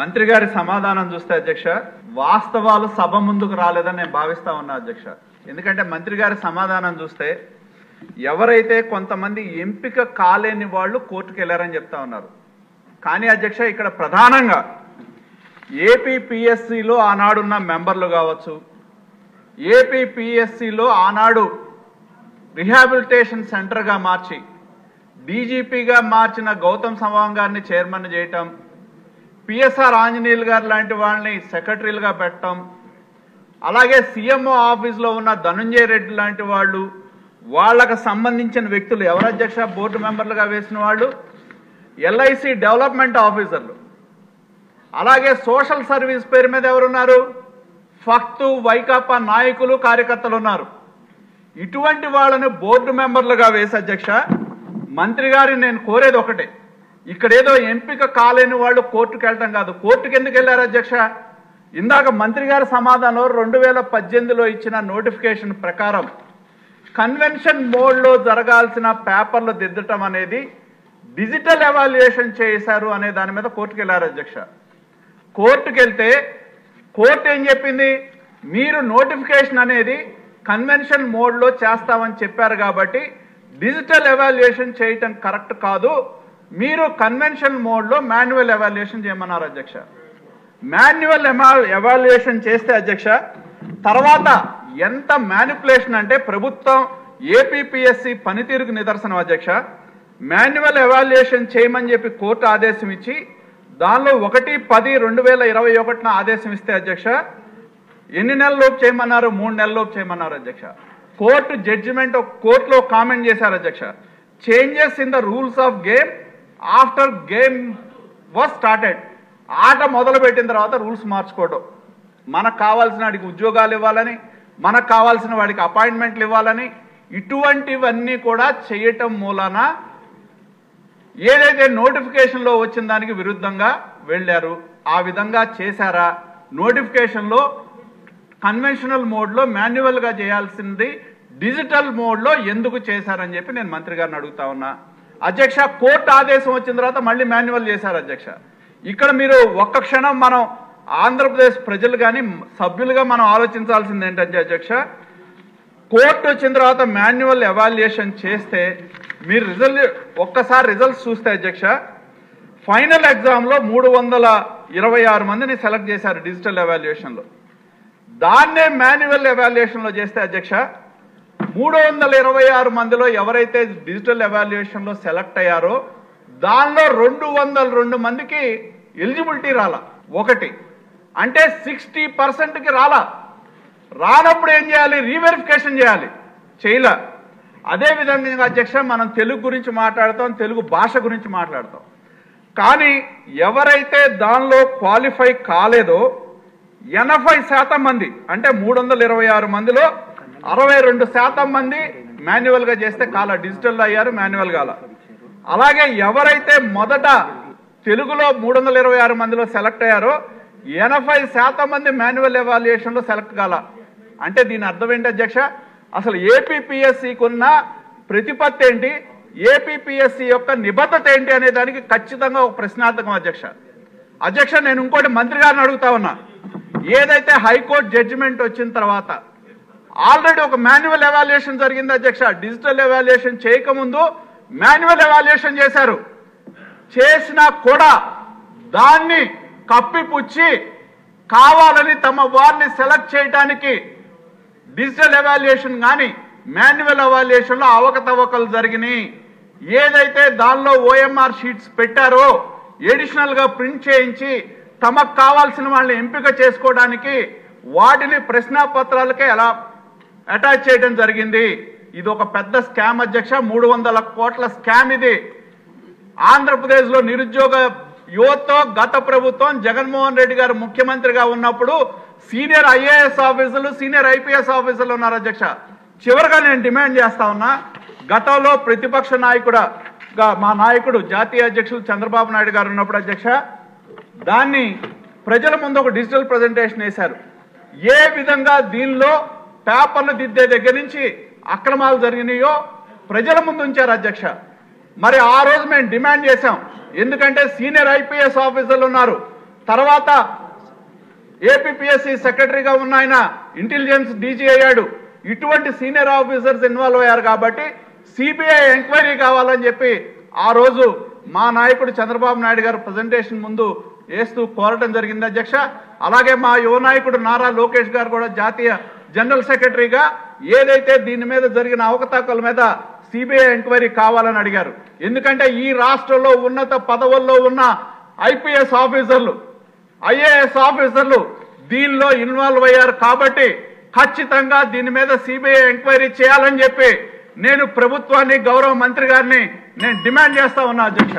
మంత్రి గారి సమాధానం చూస్తే అధ్యక్ష వాస్తవాలు సభ ముందుకు రాలేదని నేను భావిస్తా ఉన్నా అధ్యక్ష. ఎందుకంటే మంత్రి గారి సమాధానం చూస్తే ఎవరైతే కొంతమంది ఎంపిక కాలేని వాళ్ళు కోర్టుకు వెళ్ళారని చెప్తా ఉన్నారు. కానీ అధ్యక్ష ఇక్కడ ప్రధానంగా ఏపీపీఎస్సీలో ఆనాడున్న మెంబర్లు కావచ్చు, ఏపీపీఎస్సీలో ఆనాడు రిహాబిలిటేషన్ సెంటర్గా మార్చి డీజీపీగా మార్చిన గౌతమ్ సవాంగ్ గారిని చైర్మన్ చేయటం, పిఎస్ఆర్ ఆంజనేయులు గారు లాంటి వాళ్ళని సెక్రటరీలుగా పెట్టడం, అలాగే సీఎంఓ ఆఫీస్లో ఉన్న ధనుంజయ రెడ్డి లాంటి వాళ్ళు, వాళ్ళకు సంబంధించిన వ్యక్తులు ఎవరు అధ్యక్ష బోర్డు మెంబర్లుగా వేసిన వాళ్ళు ఎల్ఐసి డెవలప్మెంట్ ఆఫీసర్లు, అలాగే సోషల్ సర్వీస్ పేరు మీద ఎవరున్నారు ఫక్తు వైకాపా నాయకులు కార్యకర్తలు ఉన్నారు. ఇటువంటి వాళ్ళని బోర్డు మెంబర్లుగా వేసి అధ్యక్ష మంత్రి గారిని నేను కోరేది ఒకటే, ఇక్కడేదో ఎంపిక కాలేని వాళ్ళు కోర్టుకు వెళ్ళటం కాదు. కోర్టుకు ఎందుకు వెళ్ళారు అధ్యక్ష? ఇందాక మంత్రి గారి సమాధానం 2018లో ఇచ్చిన నోటిఫికేషన్ ప్రకారం కన్వెన్షన్ మోడ్లో జరగాల్సిన పేపర్లు దిద్దటం అనేది డిజిటల్ ఎవాల్యుయేషన్ చేశారు అనే దాని మీద కోర్టుకు వెళ్ళారు అధ్యక్ష. కోర్టుకు వెళ్తే కోర్టు ఏం చెప్పింది, మీరు నోటిఫికేషన్ అనేది కన్వెన్షన్ మోడ్లో చేస్తామని చెప్పారు కాబట్టి డిజిటల్ ఎవాల్యుయేషన్ చేయటం కరెక్ట్ కాదు, మీరు కన్వెన్షన్ మోడ్లో మాన్యువల్ ఎవాల్యుయేషన్ చేయమన్నారు అధ్యక్ష. మాన్యువల్ ఎవాల్యుయేషన్ చేస్తే అధ్యక్ష తర్వాత ఎంత మ్యానిపులేషన్ అంటే ప్రభుత్వం ఏపీపీఎస్సీ పనితీరుకు నిదర్శనం అధ్యక్ష. మాన్యువల్ ఎవాల్యుయేషన్ చేయమని చెప్పి కోర్టు ఆదేశం ఇచ్చి దానిలో 1/10/2021 ఆదేశం ఇస్తే అధ్యక్ష ఎన్ని నెలల్లోపు చేయమన్నారు? 3 నెలల్లోపు చేయమన్నారు అధ్యక్ష. కోర్టు జడ్జిమెంట్ కోర్టులో కామెంట్ చేశారు అధ్యక్ష, changes in the rules of game after game was started. ఆట మొదలుపెట్టిన తర్వాత రూల్స్ మార్చుకోవడం, మనకు కావాల్సిన వాడికి ఉద్యోగాలు ఇవ్వాలని, మనకు కావాల్సిన వాడికి అపాయింట్మెంట్లు ఇవ్వాలని, ఇటువంటివన్నీ కూడా చేయటం మూలాన ఏదైతే నోటిఫికేషన్లో వచ్చిన దానికి విరుద్ధంగా వెళ్ళారు. ఆ విధంగా చేశారా? నోటిఫికేషన్లో కన్వెన్షనల్ మోడ్లో మాన్యువల్గా చేయాల్సింది డిజిటల్ మోడ్లో ఎందుకు చేశారని చెప్పి నేను మంత్రి గారిని అడుగుతా ఉన్నా అధ్యక్ష. కోర్టు ఆదేశం వచ్చిన తర్వాత మళ్ళీ మాన్యువల్ చేశారు అధ్యక్ష. ఇక్కడ మీరు ఒక్క క్షణం మనం ఆంధ్రప్రదేశ్ ప్రజలు కానీ సభ్యులుగా మనం ఆలోచించాల్సింది ఏంటంటే అధ్యక్ష, కోర్టు వచ్చిన తర్వాత మాన్యువల్ ఎవాల్యుయేషన్ చేస్తే మీరు ఒక్కసారి రిజల్ట్స్ చూస్తే అధ్యక్ష ఫైనల్ ఎగ్జామ్లో 326 మందిని సెలెక్ట్ చేశారు డిజిటల్ ఎవాల్యుయేషన్లో. దాన్నే మాన్యువల్ ఎవాల్యుయేషన్లో చేస్తే అధ్యక్ష 326 మందిలో ఎవరైతే డిజిటల్ ఎవాల్యుయేషన్లో సెలెక్ట్ అయ్యారో దానిలో 202 మందికి ఎలిజిబిలిటీ రాలా. ఒకటి అంటే 60%కి రాలా. రానప్పుడు ఏం చేయాలి? రీవెరిఫికేషన్ చేయాలి, చేయలే. అదేవిధంగా అధ్యక్ష మనం తెలుగు గురించి మాట్లాడతాం, తెలుగు భాష గురించి మాట్లాడతాం. కానీ ఎవరైతే దానిలో క్వాలిఫై కాలేదో 80% మంది అంటే 326 మందిలో 62% మంది మాన్యువల్గా చేస్తే కాల డిజిటల్లో అయ్యారు, మాన్యువల్ కాల. అలాగే ఎవరైతే మొదట తెలుగులో 326 మందిలో సెలెక్ట్ అయ్యారో 80% మంది మాన్యువల్ ఎవాల్యుయేషన్లో సెలెక్ట్ కాల. అంటే దీని అర్థం ఏంటి అధ్యక్ష? అసలు ఏపీపీఎస్సీకి ఉన్న ప్రతిపత్తి ఏంటి, ఏపీపీఎస్సీ యొక్క నిబద్ధత ఏంటి అనే దానికి ఖచ్చితంగా ఒక ప్రశ్నార్థకం అధ్యక్ష. అధ్యక్ష నేను ఇంకోటి మంత్రి గారిని అడుగుతా ఉన్నా, ఏదైతే హైకోర్టు జడ్జిమెంట్ వచ్చిన తర్వాత ఆల్రెడీ ఒక మాన్యువల్ ఎవాల్యుయేషన్ జరిగింది అధ్యక్ష. డిజిటల్ ఎవాల్యుయేషన్ చేయకముందు మాన్యువల్ ఎవాల్యుయేషన్ చేశారు. చేసినా కూడా దాన్ని కప్పిపుచ్చి కావాలని తమ వారిని సెలెక్ట్ చేయడానికి డిజిటల్ ఎవాల్యుయేషన్ కానీ మాన్యువల్ ఎవాల్యుయేషన్లో అవకతవకలు జరిగినాయి. ఏదైతే దానిలో ఓఎంఆర్ షీట్స్ పెట్టారో ఎడిషనల్గా ప్రింట్ చేయించి తమకు కావాల్సిన వాళ్ళని ఎంపిక చేసుకోవడానికి వాటిని ప్రశ్నాపత్రాలకే ఎలా అటాచ్ చేయడం జరిగింది. ఇది ఒక పెద్ద స్కామ్ అధ్యక్ష. 300 కోట్ల స్కామ్ ఇది. ఆంధ్రప్రదేశ్లో నిరుద్యోగ యువతతో గత ప్రభుత్వం జగన్మోహన్ రెడ్డి గారు ముఖ్యమంత్రిగా ఉన్నప్పుడు సీనియర్ ఐఏఎస్ ఆఫీసర్లు, సీనియర్ ఐపీఎస్ ఆఫీసర్లు ఉన్నారు అధ్యక్ష. చివరిగా నేను డిమాండ్ చేస్తా ఉన్నా, గతంలో ప్రతిపక్ష నాయకుడుగా మా నాయకుడు జాతీయ అధ్యక్షులు చంద్రబాబు నాయుడు గారు ఉన్నప్పుడు అధ్యక్ష దాన్ని ప్రజల ముందు ఒక డిజిటల్ ప్రజెంటేషన్ వేశారు. ఏ విధంగా దీనిలో పేపర్లు దిద్దే దగ్గర నుంచి అక్రమాలు జరిగినాయో ప్రజల ముందు ఉంచారు అధ్యక్ష. మరి ఆ రోజు మేము డిమాండ్ చేశాం, ఎందుకంటే సీనియర్ ఐపీఎస్ ఆఫీసర్లు ఉన్నారు, తర్వాత ఏపీపీఎస్సీ సెక్రటరీగా ఉన్న ఆయన ఇంటెలిజెన్స్ డీజీ అయ్యాడు. ఇటువంటి సీనియర్ ఆఫీసర్స్ ఇన్వాల్వ్ అయ్యారు కాబట్టి సిబిఐ ఎంక్వైరీ కావాలని చెప్పి ఆ రోజు మా నాయకుడు చంద్రబాబు నాయుడు గారు ప్రజెంటేషన్ ముందు వేస్తూ కోరటం జరిగింది అధ్యక్ష. అలాగే మా యువ నాయకుడు నారా లోకేష్ గారు కూడా జాతీయ జనరల్ సెక్రటరీగా ఏదైతే దీని మీద జరిగిన అవకతవకల మీద సిబిఐ ఎంక్వైరీ కావాలని అడిగారు. ఎందుకంటే ఈ రాష్ట్రంలో ఉన్నత పదవుల్లో ఉన్న ఐపీఎస్ ఆఫీసర్లు, ఐఏఎస్ ఆఫీసర్లు దీనిలో ఇన్వాల్వ్ అయ్యారు కాబట్టి ఖచ్చితంగా దీని మీద సిబిఐ ఎంక్వైరీ చేయాలని చెప్పి నేను ప్రభుత్వాన్ని, గౌరవ మంత్రి గారిని నేను డిమాండ్ చేస్తా ఉన్నా అధ్యక్ష.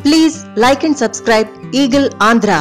Please like and subscribe eagle Andhra.